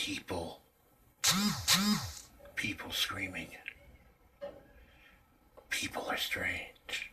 People screaming. People are strange.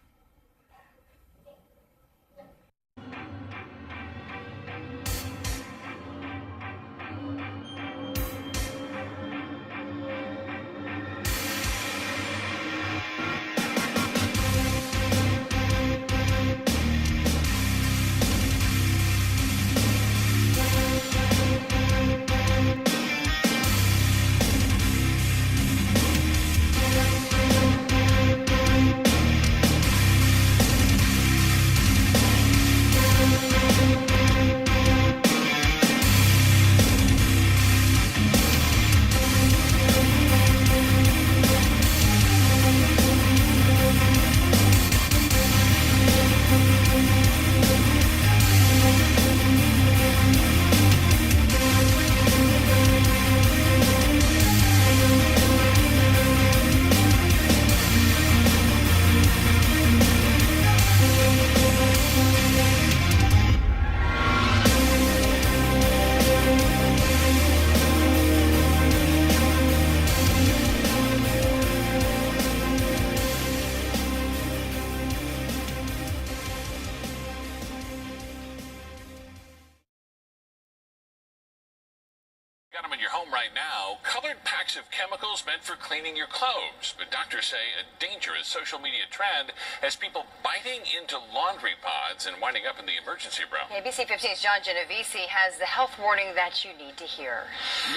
Got them in your home right now. Colored packs of chemicals meant for cleaning your clothes. But doctors say a dangerous social media trend has people biting into laundry pods and winding up in the emergency room. ABC 15's John Genovese has the health warning that you need to hear.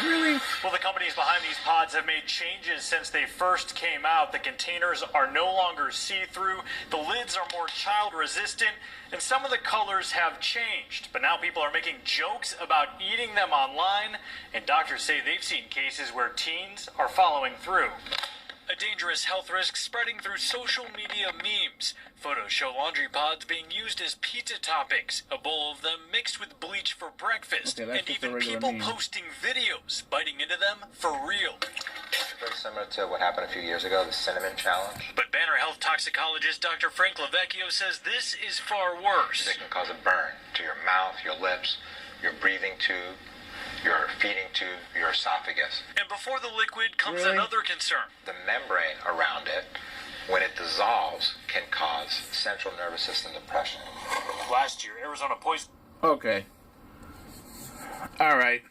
Really? Well, the companies behind these pods have made changes since they first came out. The containers are no longer see-through. The lids are more child-resistant. And some of the colors have changed, but now people are making jokes about eating them online, and doctors say they've seen cases where teens are following through. A dangerous health risk spreading through social media memes. Photos show laundry pods being used as pizza toppings, a bowl of them mixed with bleach for breakfast, and even people posting videos, biting into them for real. Very similar to what happened a few years ago, the cinnamon challenge. But Banner Health toxicologist Dr. Frank Lavecchio says this is far worse. It can cause a burn to your mouth, your lips, your breathing tube, your feeding tube, your esophagus. And before the liquid comes another concern. The membrane around it, when it dissolves, can cause central nervous system depression. Last year, Arizona poisoned. Okay. All right.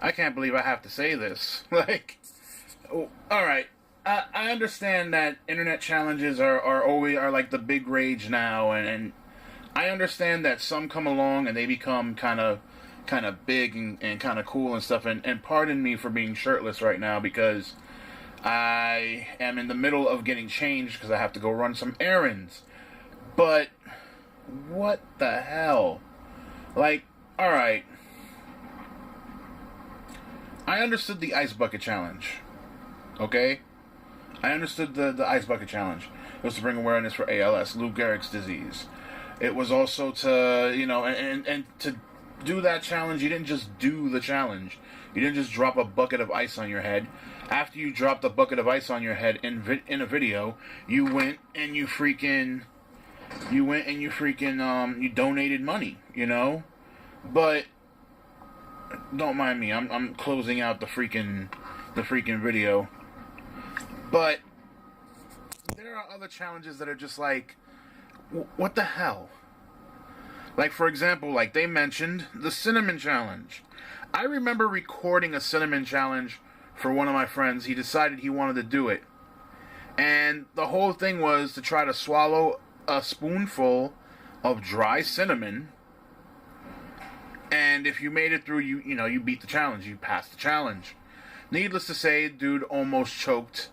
I can't believe I have to say this. Like, all right. I understand that internet challenges are like the big rage now, and I understand that some come along and they become kind of big and kind of cool and stuff. And pardon me for being shirtless right now because I am in the middle of getting changed because I have to go run some errands. But what the hell? Like, all right. I understood the ice bucket challenge. Okay? I understood the ice bucket challenge. It was to bring awareness for ALS, Lou Gehrig's disease. It was also to, you know, and to do that challenge, you didn't just do the challenge. You didn't just drop a bucket of ice on your head. After you dropped a bucket of ice on your head in a video, you went and you donated money, you know? But don't mind me. I'm closing out the freaking video. But there are other challenges that are just like, what the hell? Like, for example, like they mentioned the cinnamon challenge. I remember recording a cinnamon challenge for one of my friends. He decided he wanted to do it. And the whole thing was to try to swallow a spoonful of dry cinnamon. And if you made it through, you beat the challenge. You passed the challenge. Needless to say, dude almost choked.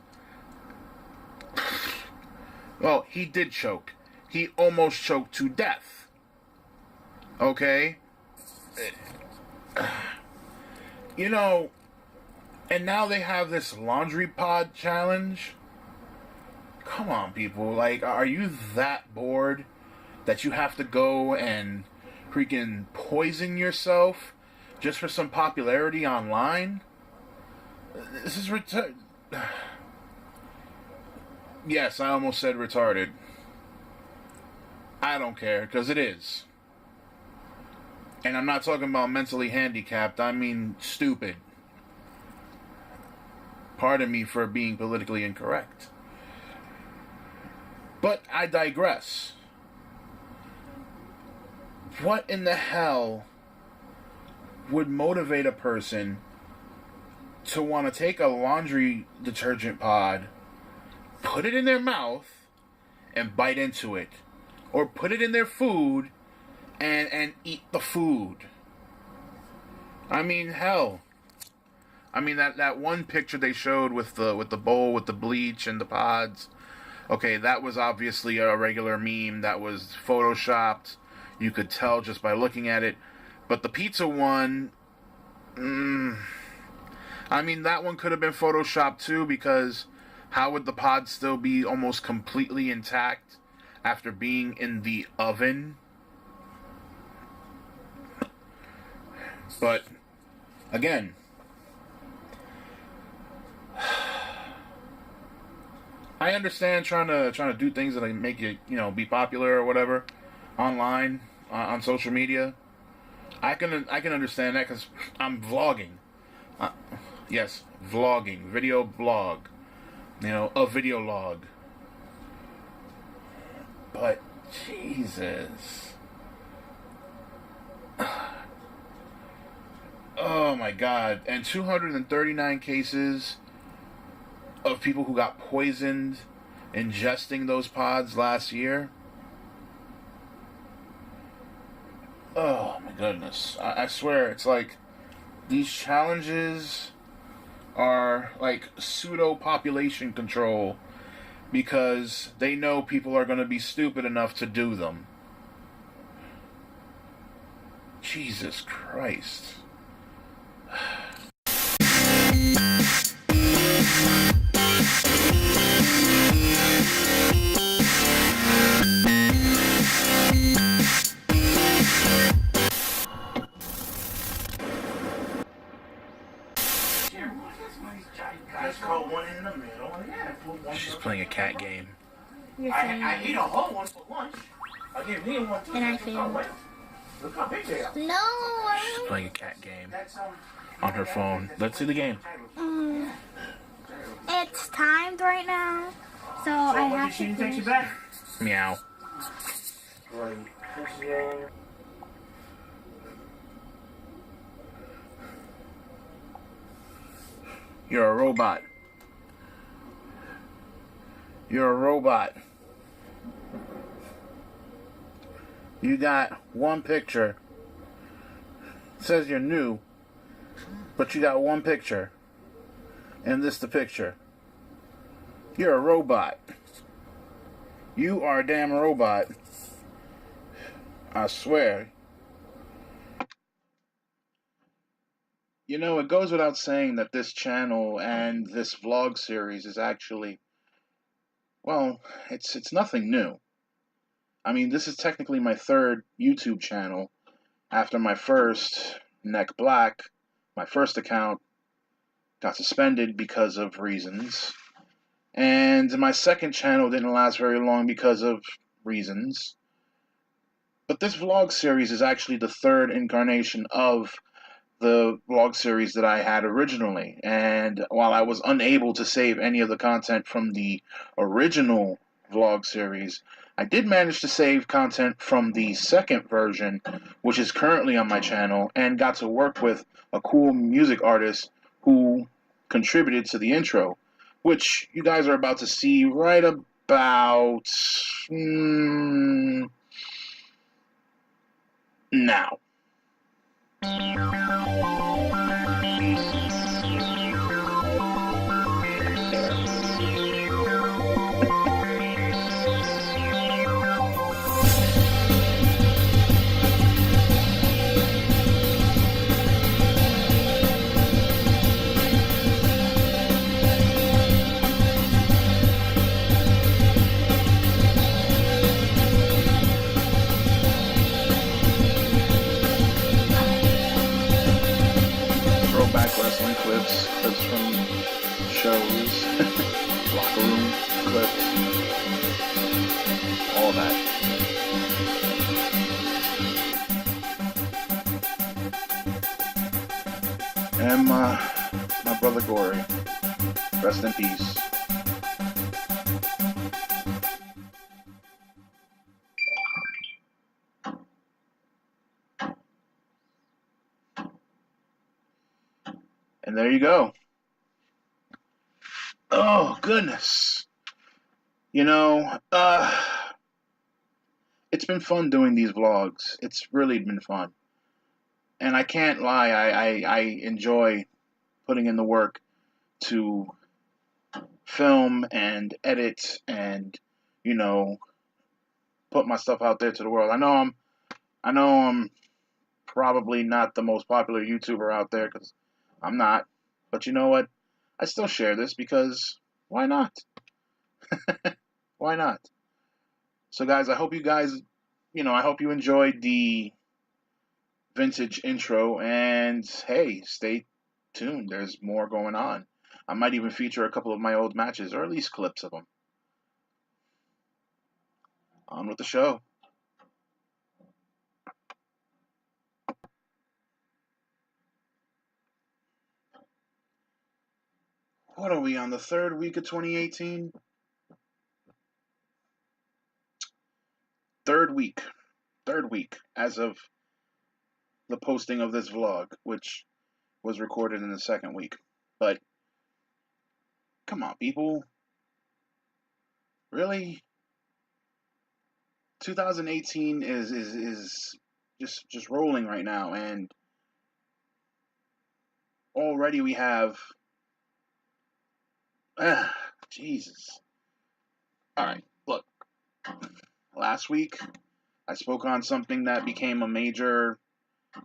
Well, he did choke. He almost choked to death. Okay? You know, and now they have this laundry pod challenge. Come on, people. Like, are you that bored that you have to go and freaking poison yourself just for some popularity online? This is Yes, I almost said retarded. I don't care, because it is. And I'm not talking about mentally handicapped, I mean stupid. Pardon me for being politically incorrect. But I digress. What in the hell would motivate a person to want to take a laundry detergent pod, put it in their mouth, and bite into it? Or put it in their food and eat the food? I mean, hell. I mean, that one picture they showed with the bowl with the bleach and the pods. Okay, that was obviously a regular meme that was photoshopped. You could tell just by looking at it. But the pizza one, I mean, that one could have been photoshopped too, because how would the pod still be almost completely intact after being in the oven? But again, I understand trying to do things that make you, be popular or whatever online on social media. I can understand that because I'm vlogging. Yes, vlogging, video blog. A video log. But Jesus. Oh my God. And 239 cases of people who got poisoned ingesting those pods last year. Oh my goodness. I swear, it's like these challenges are like pseudo population control because they know people are going to be stupid enough to do them. Jesus Christ. She's playing a cat game. You're saying I ate a whole one for lunch. I gave me one too. and I failed. Look how big they are. No. She's playing a cat game on her phone. Let's see the game. It's timed right now, so I have to finish. Meow. You're a robot. You're a robot. You got one picture. It says you're new, but you got one picture. And this the picture. You're a robot. You are a damn robot. I swear. It goes without saying that this channel and this vlog series is actually, well, it's nothing new. I mean, this is technically my third YouTube channel after my first, Neck Black, my first account got suspended because of reasons. And my second channel didn't last very long because of reasons. But this vlog series is actually the third incarnation of the vlog series that I had originally. And while I was unable to save any of the content from the original vlog series, I did manage to save content from the second version, which is currently on my channel, and got to work with a cool music artist who contributed to the intro, which you guys are about to see right about now. And my brother Gory. Rest in peace. And there you go. Oh, goodness. You know, it's been fun doing these vlogs. It's really been fun. And I can't lie, I enjoy putting in the work to film and edit and, you know, put my stuff out there to the world. I know I'm probably not the most popular YouTuber out there, because I'm not. But you know what? I still share this because why not? Why not? So guys, I hope you guys, I hope you enjoyed the vintage intro, and hey, stay tuned. There's more going on. I might even feature a couple of my old matches, or at least clips of them. On with the show. What are we on, the third week of 2018? Third week as of the posting of this vlog, which was recorded in the second week. But come on, people. Really? 2018 is just rolling right now, and already we have Jesus. All right, look. Last week I spoke on something that became a major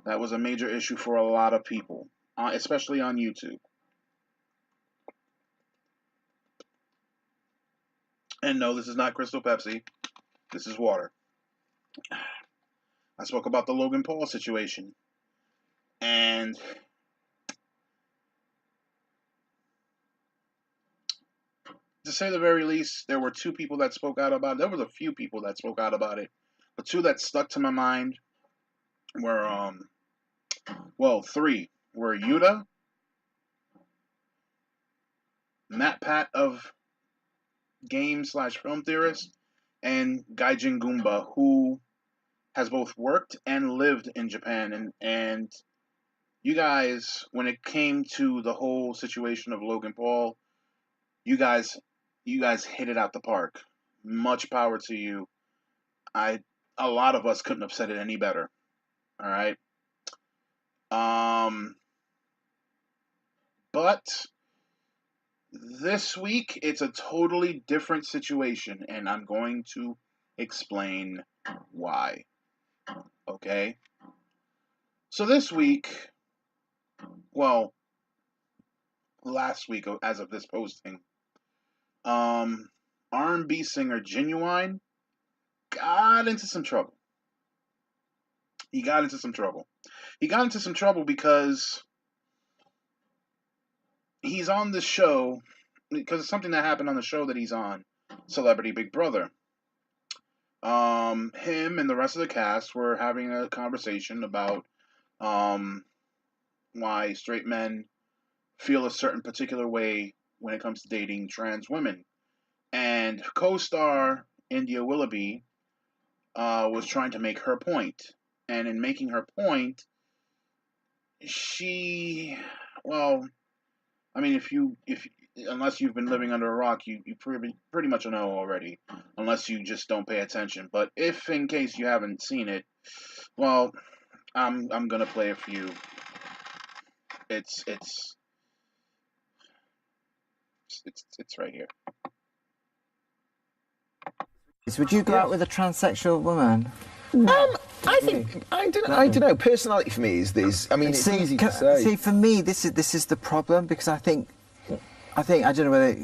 issue for a lot of people, especially on YouTube. And no, this is not Crystal Pepsi. This is water. I spoke about the Logan Paul situation. And to say the very least, there were two people that spoke out about it. There was a few people that spoke out about it. But two that stuck to my mind were, three were Yuta, Matt Pat of Game/Film Theorist, and Gaijin Goomba, who has both worked and lived in Japan. And you guys, when it came to the whole situation of Logan Paul, you guys hit it out the park. Much power to you. A lot of us couldn't have said it any better. All right. But this week it's a totally different situation, and I'm going to explain why. Okay? So this week, last week as of this posting, R&B singer Ginuwine got into some trouble. He got into some trouble because he's on the show, because of something that happened on the show that he's on, Celebrity Big Brother. Him and the rest of the cast were having a conversation about why straight men feel a certain particular way when it comes to dating trans women. And co-star India Willoughby was trying to make her point. And in making her point, she, unless you've been living under a rock, you pretty much know already, unless you just don't pay attention. But if in case you haven't seen it, I'm gonna play it for you. It's right here. Would you go out with a transsexual woman? I think I don't know. Personality for me is this. I mean, it's easy to say. See, for me, this is the problem, because I think I don't know whether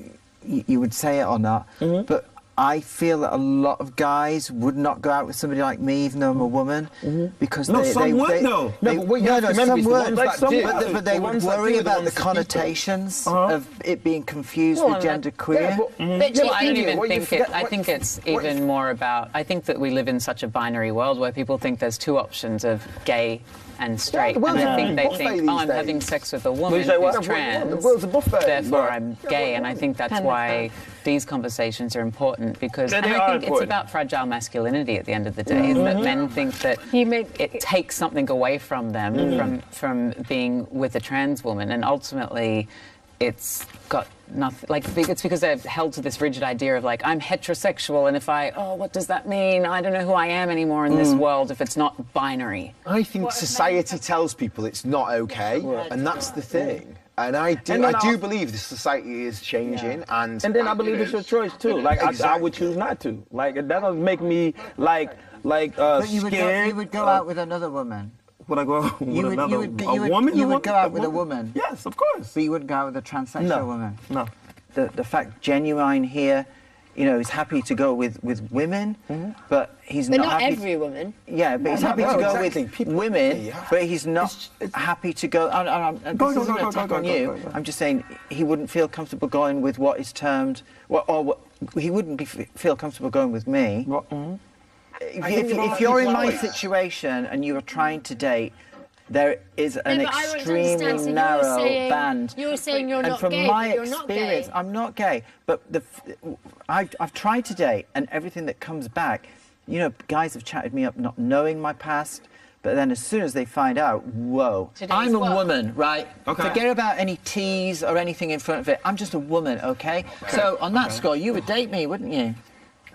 you would say it or not, but I feel that a lot of guys would not go out with somebody like me, even though I'm a woman, because No, they, some they, would, they, though. they, No, but what you have to remember some is the would, ones that do. but they The would ones that worry do are the about the ones that keep them. connotations of it being confused with gender queer. Yeah, but, Well, I don't India, even what you think forget- it. I what- think it's what even you- more about. I think that we live in such a binary world where people think there's two options of gay and straight, the world's and I a think they buffet think, these I'm days. having sex with a woman say what? who's trans, The world's a buffet. therefore but- I'm gay, and I think that's why these conversations are important because Yeah, and they I are think it's important. about fragile masculinity at the end of the day. Is that men think that it takes something away from them from being with a trans woman, and ultimately it's got nothing. Like it's because they're held to this rigid idea of like I'm heterosexual, and if what does that mean? I don't know who I am anymore in this world if it's not binary. I think society tells people it's not okay, and that's the thing. And I do believe the society is changing, and then I believe it's your choice too. Like I would choose not to. Like that doesn't make me But you scared. would go out with another woman. Would I go out with another woman? You would go out with a woman. Yes, of course. But you wouldn't go out with a transsexual woman. No. The fact Ginuwine here, is happy to go with women, but he's not happy. every woman. Yeah, but he's happy to go with women, but he's not happy to go. This isn't an attack on you. I'm just saying he wouldn't feel comfortable going with what is termed, he wouldn't feel comfortable going with me. If you're in my situation and you are trying to date, there is an extremely narrow band. You're saying you're not from gay, my but you're not experience, gay. I'm not gay. But I've tried to date, and everything that comes back, guys have chatted me up not knowing my past. But then as soon as they find out, whoa, I'm a woman, right? Okay. Forget about any T's or anything in front of it. I'm just a woman, okay? So on that score, you would date me, wouldn't you?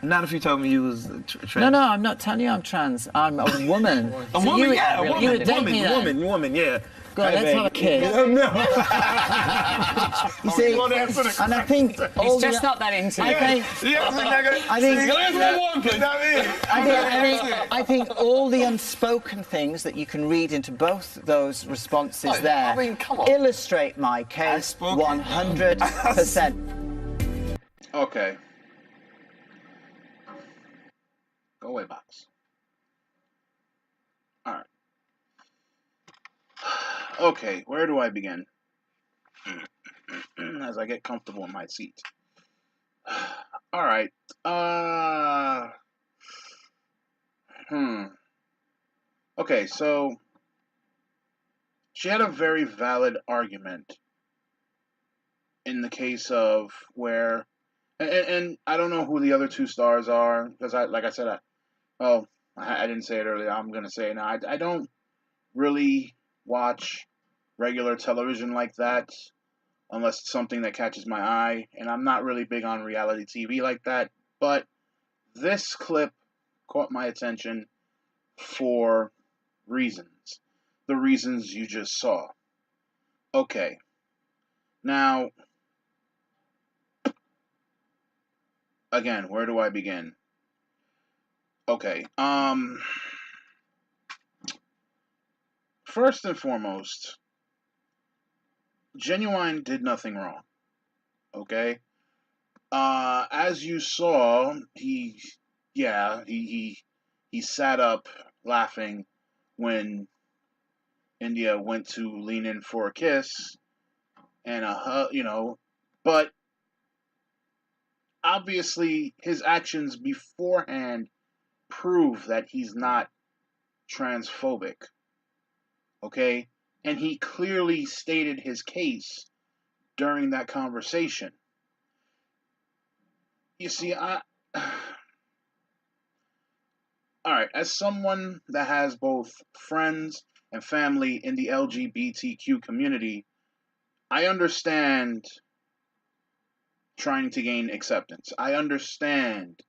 Not if you told me you was trans. No, I'm not telling you I'm trans. I'm a woman. A woman, you, yeah, a woman. You would date me then. Woman, yeah. Go on, let's have a kiss. You see, and I think He's just not that into it. I think all the unspoken things that you can read into both those responses there illustrate my case 100%. Okay. Go away, box. All right. Okay, where do I begin? As I get comfortable in my seat. All right. Okay, so she had a very valid argument in the case of where, and I don't know who the other two stars are because I didn't say it earlier. I'm gonna say it now. I don't really watch regular television like that unless it's something that catches my eye, and I'm not really big on reality TV like that. But this clip caught my attention for reasons. The reasons you just saw. Okay. Now, again, where do I begin? Okay. First and foremost, Ginuwine did nothing wrong. Okay? As you saw, he sat up laughing when India went to lean in for a kiss and a hug, but obviously his actions beforehand prove that he's not transphobic. Okay? And he clearly stated his case during that conversation. You see, Alright, as someone that has both friends and family in the LGBTQ community, I understand trying to gain acceptance. I understand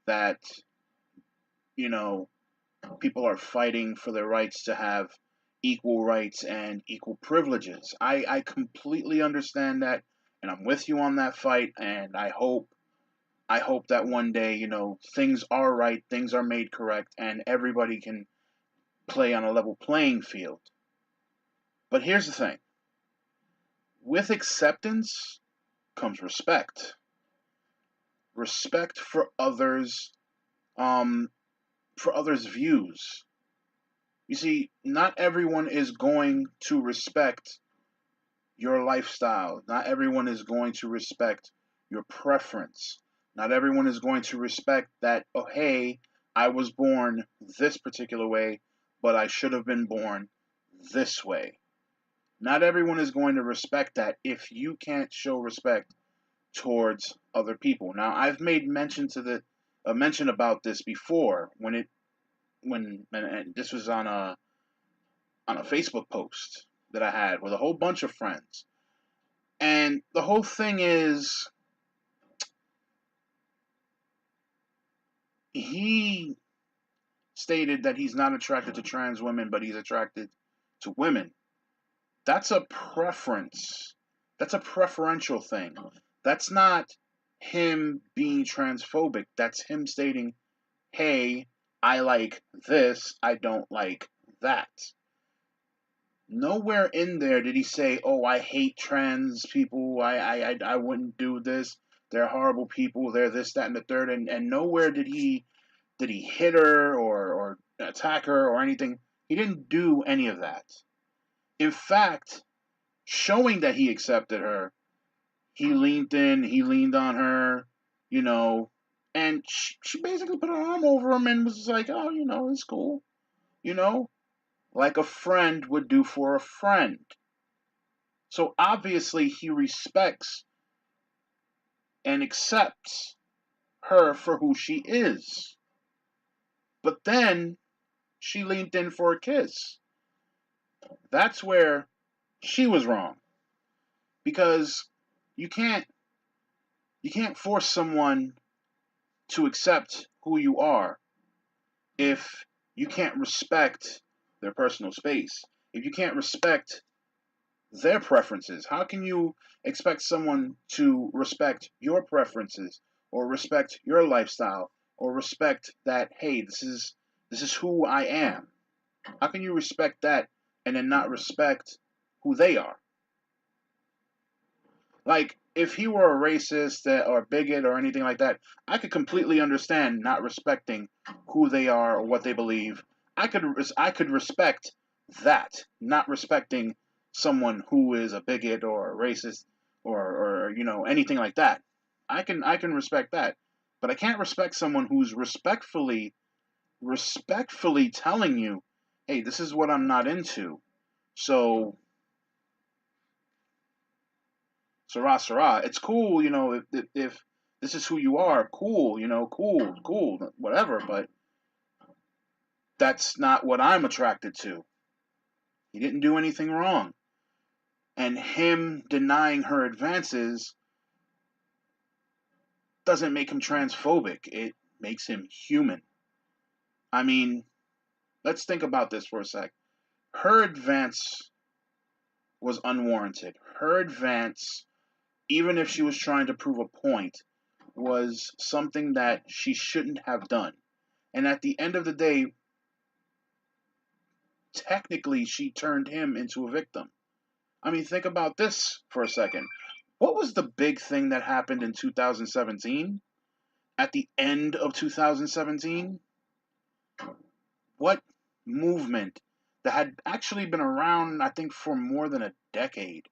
that, people are fighting for their rights to have equal rights and equal privileges. I completely understand that, and I'm with you on that fight, and I hope that one day, things are right, things are made correct, and everybody can play on a level playing field. But here's the thing. With acceptance comes respect. respect for others' views. You see, not everyone is going to respect your lifestyle. Not everyone is going to respect your preference. Not everyone is going to respect that, oh, hey, I was born this particular way, but I should have been born this way. Not everyone is going to respect that if you can't show respect towards other people. Now, I've made mention about this before and this was on a Facebook post that I had with a whole bunch of friends. And the whole thing is, he stated that he's not attracted to trans women, but he's attracted to women. That's a preference. That's a preferential thing. That's not him being transphobic. That's him stating, hey, I like this, I don't like that. Nowhere in there did he say, oh, I hate trans people, I wouldn't do this, they're horrible people, they're this, that, and the third, and nowhere did he hit her or attack her or anything. He didn't do any of that. In fact, showing that he accepted her, he leaned in, he leaned on her, and she basically put her arm over him and was like, oh, it's cool, like a friend would do for a friend. So obviously he respects and accepts her for who she is. But then she leaned in for a kiss. That's where she was wrong. Because you can't force someone to accept who you are if you can't respect their personal space. If you can't respect their preferences, how can you expect someone to respect your preferences or respect your lifestyle or respect that, hey, this is who I am? How can you respect that and then not respect who they are? Like, if he were a racist or bigot or anything like that, I could completely understand not respecting who they are or what they believe. I could respect that, not respecting someone who is a bigot or a racist or anything like that. I can respect that, but I can't respect someone who's respectfully telling you, hey, this is what I'm not into. So Sarah, Sarah, it's cool, if this is who you are, cool, cool, whatever, but that's not what I'm attracted to. He didn't do anything wrong. And him denying her advances doesn't make him transphobic. It makes him human. I mean, let's think about this for a sec. Her advance was unwarranted. Her advance, even if she was trying to prove a point, was something that she shouldn't have done. And at the end of the day, technically, she turned him into a victim. I mean, think about this for a second. What was the big thing that happened in 2017? At the end of 2017? What movement that had actually been around, I think, for more than a decade,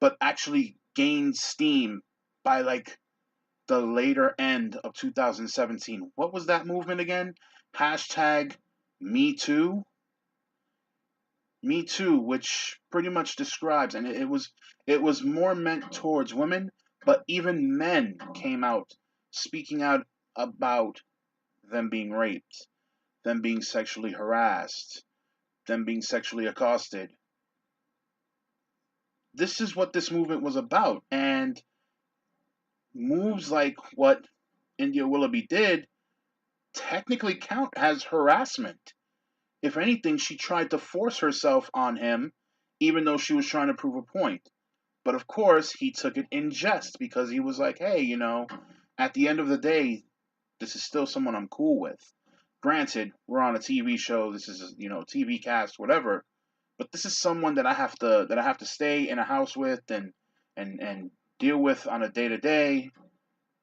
but actually gained steam by, like, the later end of 2017. What was that movement again? Hashtag Me Too. Me Too, which pretty much describes, and it was more meant towards women, but even men came out speaking out about them being raped, them being sexually harassed, them being sexually accosted. This is what this movement was about, and moves like what India Willoughby did technically count as harassment. If anything, she tried to force herself on him, even though she was trying to prove a point. But of course, he took it in jest because he was like, hey, at the end of the day, this is still someone I'm cool with. Granted, we're on a TV show, this is, TV cast, whatever, but this is someone that I have to stay in a house with and deal with on a day-to-day.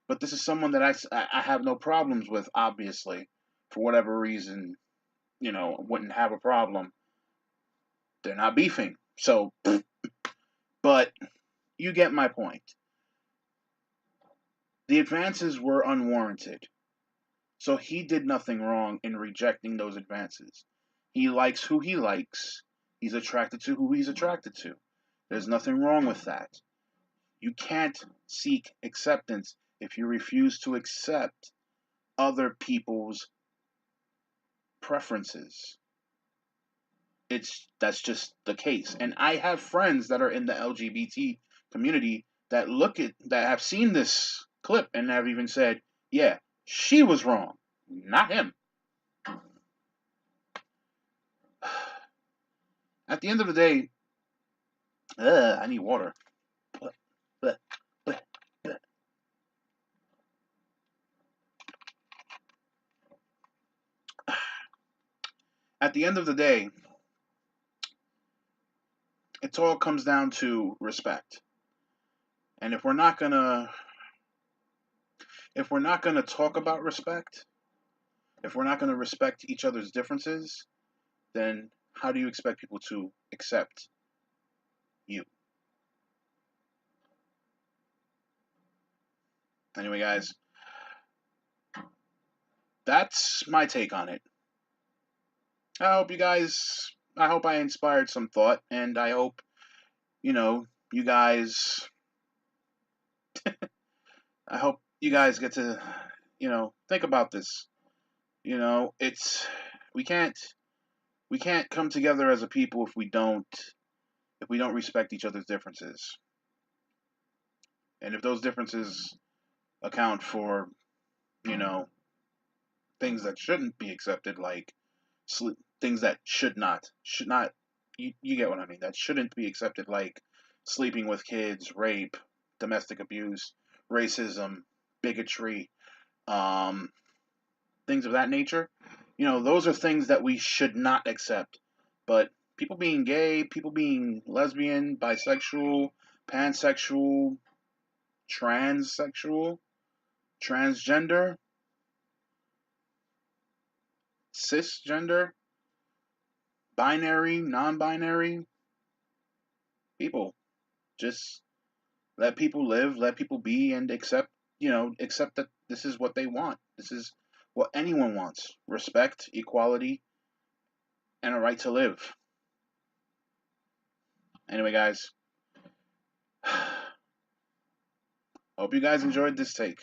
But this is someone that I have no problems with, obviously. For whatever reason, wouldn't have a problem. They're not beefing. So, but you get my point. The advances were unwarranted. So he did nothing wrong in rejecting those advances. He likes who he likes. He's attracted to who he's attracted to. There's nothing wrong with that. You can't seek acceptance if you refuse to accept other people's preferences. That's just the case. And I have friends that are in the LGBT community that have seen this clip and have even said, yeah, she was wrong, not him. At the end of the day, I need water. At the end of the day, it all comes down to respect. And if we're not gonna talk about respect, if we're not gonna respect each other's differences, then how do you expect people to accept you? Anyway, guys, that's my take on it. I hope I inspired some thought, and I hope, you guys, I hope you guys get to, think about this. We can't come together as a people if we don't respect each other's differences. And if those differences account for, things that shouldn't be accepted, like things that should not, you get what I mean, that shouldn't be accepted, like sleeping with kids, rape, domestic abuse, racism, bigotry, things of that nature. Those are things that we should not accept. But people being gay, people being lesbian, bisexual, pansexual, transsexual, transgender, cisgender, binary, non-binary, people, just let people live, let people be, and accept that this is what they want. This is what anyone wants: respect, equality, and a right to live. Anyway, guys, hope you guys enjoyed this take.